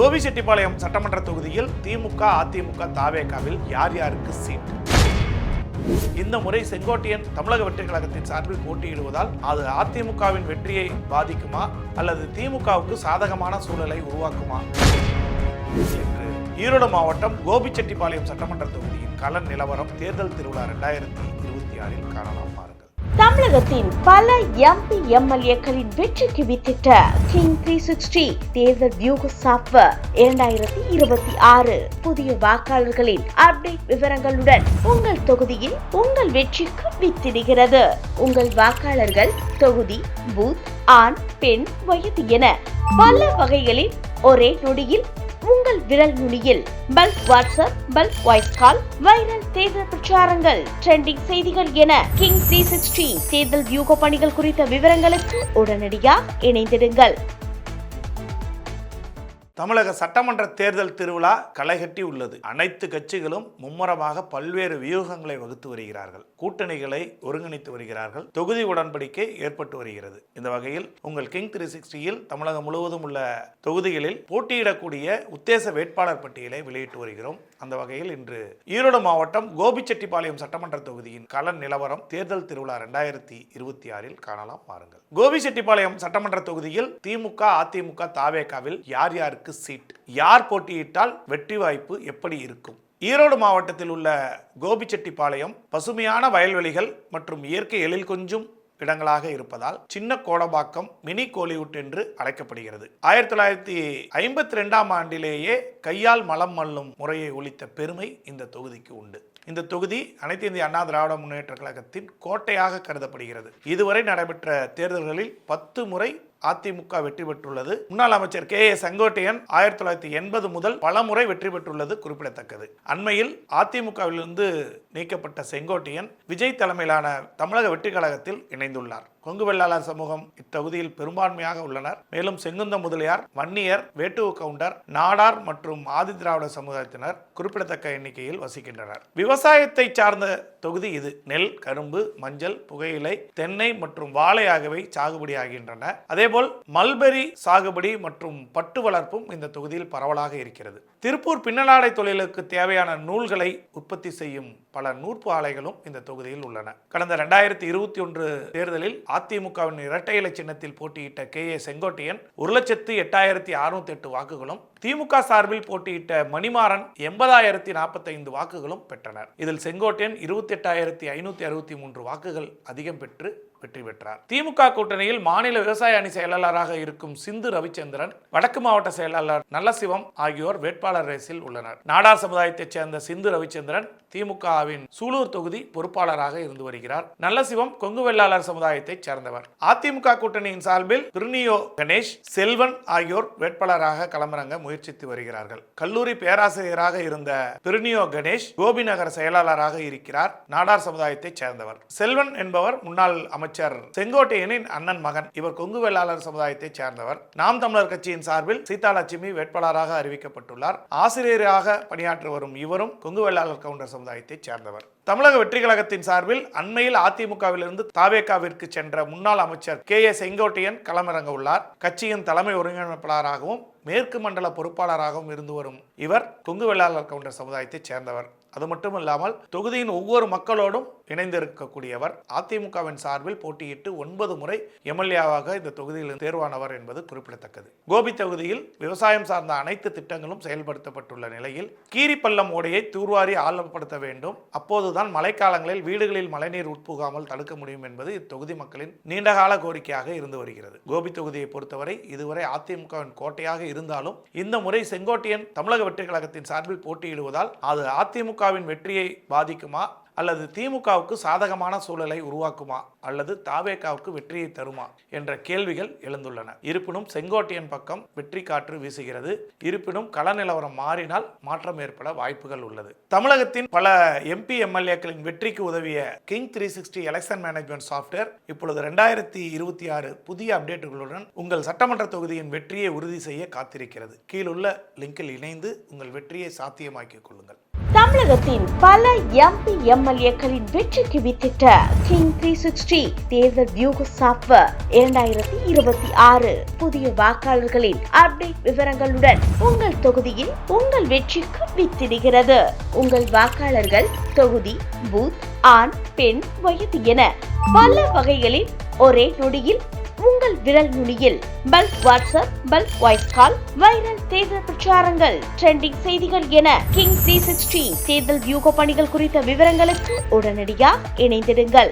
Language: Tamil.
கோபிச்செட்டிப்பாளையம் சட்டமன்ற தொகுதியில் திமுக, அதிமுக, தாவேகாவில் யார் யாருக்கு சீட்? இந்த முறை செங்கோட்டையன் தமிழக வெற்றி கழகத்தின் சார்பில் போட்டியிடுவதால் அது அதிமுகவின் வெற்றியை பாதிக்குமா அல்லது திமுகவுக்கு சாதகமான சூழலை உருவாக்குமா என்று ஈரோடு மாவட்டம் கோபிச்செட்டிப்பாளையம் சட்டமன்ற தொகுதியின் கள நிலவரம் தேர்தல் திருவிழா 2026 காணலாம். பாருங்கள். தமிழகத்தின் பல எம்பி எம்எல்ஏக்களின் வெற்றிக்கு வித்திட்ட கிங் 360 தேர்தல் வியூக சாப்ட்வேர் 2026 புதிய வாக்காளர்களின் அப்டேட் விவரங்களுடன் உங்கள் தொகுதியில் உங்கள் வெற்றிக்கு வித்திடுகிறது. உங்கள் வாக்காளர்கள் தொகுதி, பூத், ஆண், பெண், வயது என பல வகைகளில் ஒரே நொடியில் உங்கள் விரல் நுனியில் bulk WhatsApp, bulk voice call, viral தேர்தல் பிரச்சாரங்கள், ட்ரெண்டிங் செய்திகள் என கிங் 360 தேர்தல் வியூக பணிகள் குறித்த விவரங்களுக்கு உடனடியாக இணைந்திடுங்கள். தமிழக சட்டமன்ற தேர்தல் திருவிழா களைகட்டி உள்ளது. அனைத்து கட்சிகளும் மும்முரமாக பல்வேறு வியூகங்களை வகுத்து வருகிறார்கள், கூட்டணிகளை ஒருங்கிணைத்து வருகிறார்கள், தொகுதி உடன்படிக்கை ஏற்பட்டு வருகிறது. இந்த வகையில் உங்கள் கிங் 360யில் தமிழகம் முழுவதும் உள்ள தொகுதிகளில் போட்டியிடக்கூடிய உத்தேச வேட்பாளர் பட்டியலை வெளியிட்டு வருகிறோம். அந்த வகையில் இன்று ஈரோடு மாவட்டம் கோபிச்செட்டிப்பாளையம் சட்டமன்ற தொகுதியின் கள நிலவரம் தேர்தல் திருவிழா 2026 காணலாம். பாருங்கள். கோபிச்செட்டிப்பாளையம் சட்டமன்ற தொகுதியில் திமுக, அதிமுக, தாவேகாவில் யார் யாருக்கு சீட், யார் போட்டியிட்டால் வெற்றி வாய்ப்பு எப்படி இருக்கும்? ஈரோடு மாவட்டத்தில் உள்ள கோபிச்செட்டிப்பாளையம் பசுமையான வயல்வெளிகள் மற்றும் இயற்கை எழில் கொஞ்சும் இடங்களாக இருப்பதால் சின்ன கோடம்பாக்கம் மினி கோலிவுட் என்று அழைக்கப்படுகிறது. 1952 ஆண்டிலேயே கையால் மலம் மல்லும் முறையை ஒழித்த பெருமை இந்த தொகுதிக்கு உண்டு. இந்த தொகுதி அனைத்து இந்திய அண்ணா திராவிட முன்னேற்ற கழகத்தின் கோட்டையாக கருதப்படுகிறது. இதுவரை நடைபெற்ற தேர்தல்களில் 10 முறை அதிமுக வெற்றி பெற்றுள்ளது. முன்னாள் அமைச்சர் கே ஏ செங்கோட்டையன் 1980 முதல் பல முறை வெற்றி பெற்றுள்ளது குறிப்பிடத்தக்கது. அண்மையில் அதிமுகவிலிருந்து நீக்கப்பட்ட செங்கோட்டையன் விஜய் தலைமையிலான தமிழக வெற்றி கழகத்தில் இணைந்துள்ளார். கொங்கு வெள்ளாளர் சமூகம் இத்தொகுதியில் பெரும்பான்மையாக உள்ளனர். மேலும் செங்குந்த முதலியார், வன்னியர், வேட்டுவ கவுண்டர், நாடார் மற்றும் ஆதி திராவிட சமுதாயத்தினர் குறிப்பிடத்தக்க எண்ணிக்கையில் வசிக்கின்றனர். விவசாயத்தை சார்ந்த தொகுதி இது. நெல், கரும்பு, மஞ்சள், புகையிலை, தென்னை மற்றும் வாழை ஆகியவை சாகுபடி ஆகின்றன. அதேபோல் மல்பெரி சாகுபடி மற்றும் பட்டு வளர்ப்பும் இந்த தொகுதியில் பரவலாக இருக்கிறது. திருப்பூர் பின்னலாடை தொழிலுக்கு தேவையான நூல்களை உற்பத்தி செய்யும் பல நூற்பு ஆலைகளும் இந்த தொகுதியில் உள்ளன. கடந்த 2021 தேர்தலில் அதிமுகவின் இரட்டை இலை சின்னத்தில் போட்டியிட்ட கே ஏ செங்கோட்டையன் 1,08,608 வாக்குகளும், திமுக சார்பில் போட்டியிட்ட மணிமாறன் 80,045 வாக்குகளும் பெற்றனர். இதில் செங்கோட்டையன் 28,563 வாக்குகள் அதிகம் பெற்று வெற்றி பெற்றார். திமுக கூட்டணியில் மாநில விவசாய அணி செயலாளராக இருக்கும் சிந்து ரவிச்சந்திரன், வடக்கு மாவட்ட செயலாளர் நல்லசிவம் ஆகியோர் வேட்பாளர் ரேஸில் உள்ளனர். நாடார் சமுதாயத்தைச் சேர்ந்த சிந்து ரவிச்சந்திரன் திமுகவின் சூலூர் தொகுதி பொறுப்பாளராக இருந்து வருகிறார். நல்லசிவம் கொங்கு வெள்ளாளர் சமுதாயத்தைச் சேர்ந்தவர். அதிமுக கூட்டணியின் சார்பில் பிரினியோ கணேஷ், செல்வன் ஆகியோர் வேட்பாளராக களமிறங்க முயற்சித்து வருகிறார்கள். கல்லூரி பேராசிரியராக இருந்த பிரினியோ கணேஷ் கோபி நகர செயலாளராக இருக்கிறார். நாடார் சமுதாயத்தைச் சேர்ந்தவர். செல்வன் என்பவர் முன்னாள் அமைச்சர் செங்கோட்டையனின் அண்ணன் மகன். இவர் கொங்கு வெள்ளாளர் சமுதாயத்தைச் சேர்ந்தவர். நாம் தமிழர் கட்சியின் சார்பில் சீதாலட்சுமி வேட்பாளராக அறிவிக்கப்பட்டுள்ளார். ஆசிரியராக பணியாற்றி வரும் இவரும் கொங்கு வெள்ளாளர் கவுண்டர் சமுதாயத்தைச் சேர்ந்தவர். தமிழக வெற்றி கழகத்தின் சார்பில் அண்மையில் அதிமுகவிலிருந்து தாவேகாவிற்கு சென்ற முன்னாள் அமைச்சர் கே ஏ செங்கோட்டையன் களமிறங்க உள்ளார். கட்சியின் தலைமை ஒருங்கிணைப்பாளராகவும் மேற்கு மண்டல பொறுப்பாளராகவும் இருந்து வரும் இவர் கொங்கு வெள்ளாளர் கவுண்டர் சமுதாயத்தைச் சேர்ந்தவர். அது மட்டுமல்லாமல் தொகுதியின் ஒவ்வொரு மக்களோடும் இணைந்திருக்கக்கூடியவர். அதிமுகவின் சார்பில் போட்டியிட்டு 9 முறை எம்எல்ஏவாக இந்த தொகுதியில் தேர்வானவர் என்பது குறிப்பிடத்தக்கது. கோபி தொகுதியில் விவசாயம் சார்ந்த அனைத்து திட்டங்களும் செயல்படுத்தப்பட்டுள்ள நிலையில் கீரிப்பள்ளம் ஓடையை தூர்வாரி ஆழப்படுத்த வேண்டும். அப்போதுதான் மழைக்காலங்களில் வீடுகளில் மழைநீர் உட்புகாமல் தடுக்க முடியும் என்பது இத்தொகுதி மக்களின் நீண்டகால கோரிக்கையாக இருந்து வருகிறது. கோபி தொகுதியை பொறுத்தவரை இதுவரை அதிமுகவின் கோட்டையாக இருந்தாலும் இந்த முறை செங்கோட்டையன் தமிழக வெற்றி கழகத்தின் சார்பில் போட்டியிடுவதால் அது அதிமுகவின் வெற்றியை பாதிக்குமா அல்லது திமுகவுக்கு சாதகமான சூழலை உருவாக்குமா அல்லது தாவேகாவுக்கு வெற்றியை தருமா என்ற கேள்விகள் எழுந்துள்ளன. இருப்பினும் செங்கோட்டையன் பக்கம் வெற்றி காற்று வீசுகிறது. இருப்பினும் கள நிலவரம் மாறினால் மாற்றம் ஏற்பட வாய்ப்புகள் உள்ளது. தமிழகத்தின் பல எம்பி எம்எல்ஏக்களின் வெற்றிக்கு உதவிய கிங் 360 எலெக்ஷன் மேனேஜ்மெண்ட் சாஃப்ட்வேர் இப்பொழுது 2026 புதிய அப்டேட்டுகளுடன் உங்கள் சட்டமன்ற தொகுதியின் வெற்றியை உறுதி செய்ய காத்திருக்கிறது. கீழுள்ள லிங்கில் இணைந்து உங்கள் வெற்றியை சாத்தியமாக்கிக் கொள்ளுங்கள். தமிழகத்தின் பல எம்பி எம்எல்ஏக்களின் வெற்றிக்கு வித்திட்ட கிங் 360 தேர்தல் வியூக சாப்ட்வேர் 2026 புதிய வாக்காளர்களின் அப்டேட் விவரங்களுடன் உங்கள் தொகுதியில் உங்கள் வெற்றிக்கு வித்திடுகிறது. உங்கள் வாக்காளர்கள் தொகுதி, பூத், ஆண், பெண், வயது என பல வகைகளில் ஒரே நொடியில் உங்கள் விரல் நுனியில் bulk WhatsApp, bulk voice call, viral தேர்தல் பிரச்சாரங்கள், ட்ரெண்டிங் செய்திகள் என கிங் 360 தேர்தல் வியூக பணிகள் குறித்த விவரங்களுக்கு உடனடியாக இணைந்திடுங்கள்.